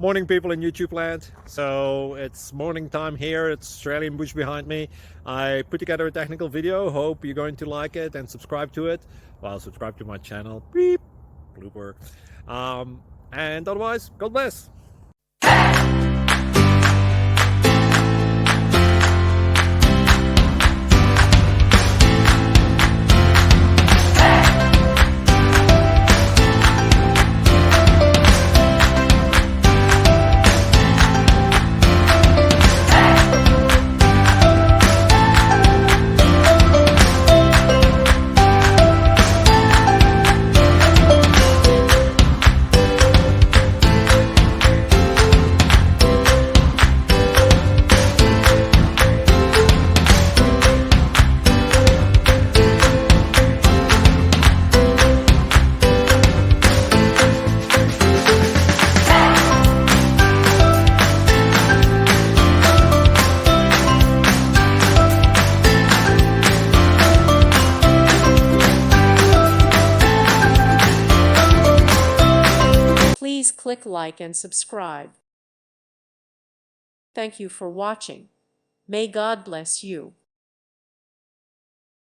Morning, people in YouTube land. So it's morning time here. It's Australian bush behind me. I put together a technical video. Hope you're going to like it and subscribe to it. Well, subscribe to my channel. Beep. Blooper. And otherwise, God bless. Please click like and subscribe. Thank you for watching. May God bless you.